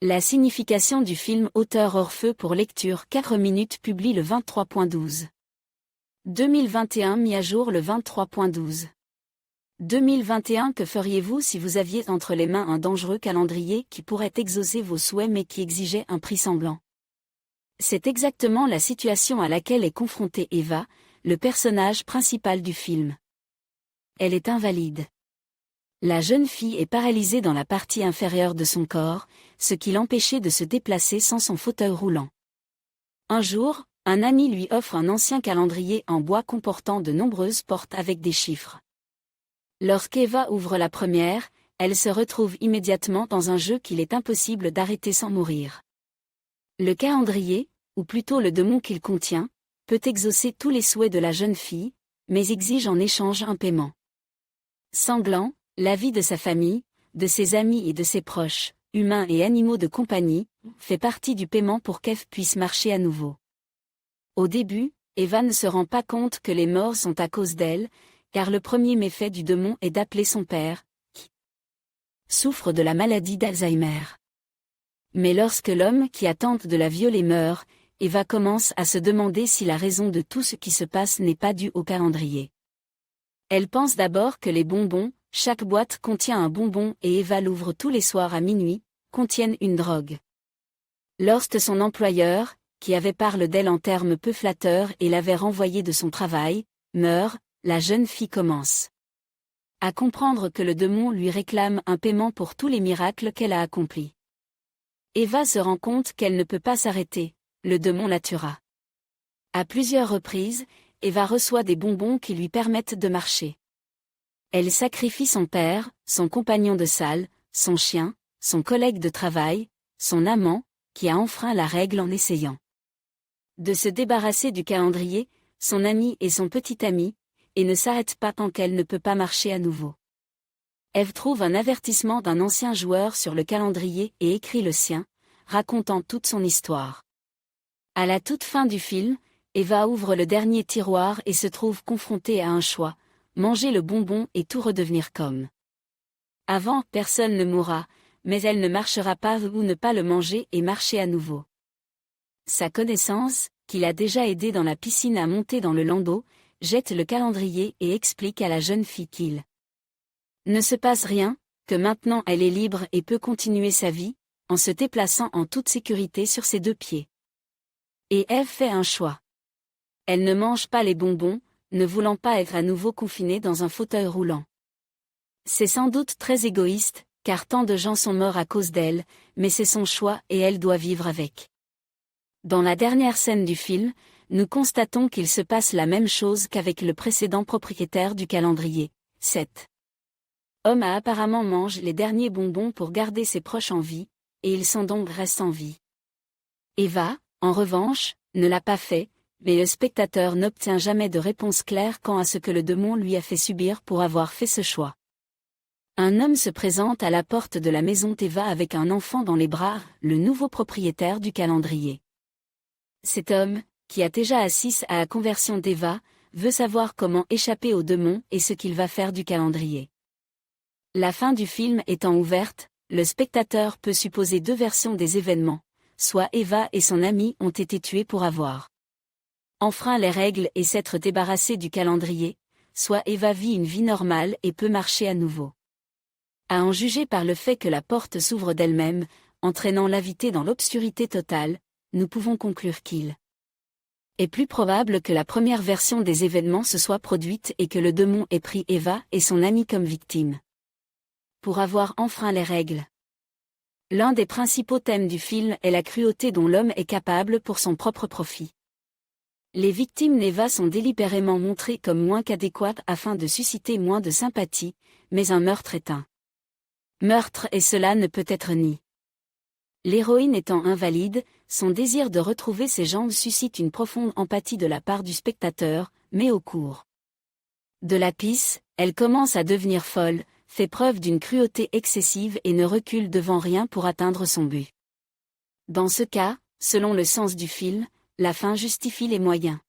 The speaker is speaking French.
La signification du film Auteur hors feu pour lecture 4 minutes publie le 23.12. 2021 mis à jour le 23.12. 2021 Que feriez-vous si vous aviez entre les mains un dangereux calendrier qui pourrait exaucer vos souhaits mais qui exigeait un prix semblant? C'est exactement la situation à laquelle est confrontée Eva, le personnage principal du film. Elle est invalide. La jeune fille est paralysée dans la partie inférieure de son corps, ce qui l'empêchait de se déplacer sans son fauteuil roulant. Un jour, un ami lui offre un ancien calendrier en bois comportant de nombreuses portes avec des chiffres. Lorsqu'Eva ouvre la première, elle se retrouve immédiatement dans un jeu qu'il est impossible d'arrêter sans mourir. Le calendrier, ou plutôt le démon qu'il contient, peut exaucer tous les souhaits de la jeune fille, mais exige en échange un paiement. Sanglant, la vie de sa famille, de ses amis et de ses proches, humains et animaux de compagnie, fait partie du paiement pour qu'Eve puisse marcher à nouveau. Au début, Eva ne se rend pas compte que les morts sont à cause d'elle, car le premier méfait du démon est d'appeler son père, qui souffre de la maladie d'Alzheimer. Mais lorsque l'homme qui a tenté de la violer meurt, Eva commence à se demander si la raison de tout ce qui se passe n'est pas due au calendrier. Elle pense d'abord que les bonbons, chaque boîte contient un bonbon et Eva l'ouvre tous les soirs à minuit, contiennent une drogue. Lorsque son employeur, qui avait parlé d'elle en termes peu flatteurs et l'avait renvoyée de son travail, meurt, la jeune fille commence à comprendre que le démon lui réclame un paiement pour tous les miracles qu'elle a accomplis. Eva se rend compte qu'elle ne peut pas s'arrêter, le démon la tuera. À plusieurs reprises, Eva reçoit des bonbons qui lui permettent de marcher. Elle sacrifie son père, son compagnon de salle, son chien, son collègue de travail, son amant, qui a enfreint la règle en essayant de se débarrasser du calendrier, son ami et son petit ami, et ne s'arrête pas tant qu'elle ne peut pas marcher à nouveau. Eve trouve un avertissement d'un ancien joueur sur le calendrier et écrit le sien, racontant toute son histoire. À la toute fin du film, Eva ouvre le dernier tiroir et se trouve confrontée à un choix, manger le bonbon et tout redevenir comme avant. Personne ne mourra, mais elle ne marchera pas ou ne pas le manger et marcher à nouveau. Sa connaissance, qui l'a déjà aidé dans la piscine à monter dans le landau, jette le calendrier et explique à la jeune fille qu'il ne se passe rien, que maintenant elle est libre et peut continuer sa vie, en se déplaçant en toute sécurité sur ses deux pieds. Et Eve fait un choix. Elle ne mange pas les bonbons, ne voulant pas être à nouveau confinée dans un fauteuil roulant. C'est sans doute très égoïste, car tant de gens sont morts à cause d'elle, mais c'est son choix et elle doit vivre avec. Dans la dernière scène du film, nous constatons qu'il se passe la même chose qu'avec le précédent propriétaire du calendrier. Cet homme a apparemment mangé les derniers bonbons pour garder ses proches en vie, et ils sont donc restés en vie. Eva, en revanche, ne l'a pas fait, mais le spectateur n'obtient jamais de réponse claire quant à ce que le démon lui a fait subir pour avoir fait ce choix. Un homme se présente à la porte de la maison d'Eva avec un enfant dans les bras, le nouveau propriétaire du calendrier. Cet homme, qui a déjà assisté à la conversion d'Eva, veut savoir comment échapper au démon et ce qu'il va faire du calendrier. La fin du film étant ouverte, le spectateur peut supposer deux versions des événements, soit Eva et son ami ont été tués pour avoir enfreint les règles et s'être débarrassés du calendrier, soit Eva vit une vie normale et peut marcher à nouveau. À en juger par le fait que la porte s'ouvre d'elle-même, entraînant l'invité dans l'obscurité totale, nous pouvons conclure qu'il est plus probable que la première version des événements se soit produite et que le démon ait pris Eva et son ami comme victimes pour avoir enfreint les règles. L'un des principaux thèmes du film est la cruauté dont l'homme est capable pour son propre profit. Les victimes d'Eva sont délibérément montrées comme moins qu'adéquates afin de susciter moins de sympathie, mais un meurtre est un meurtre et cela ne peut être nié. L'héroïne étant invalide, son désir de retrouver ses jambes suscite une profonde empathie de la part du spectateur, mais au cours de la piste, elle commence à devenir folle, fait preuve d'une cruauté excessive et ne recule devant rien pour atteindre son but. Dans ce cas, selon le sens du film, la fin justifie les moyens.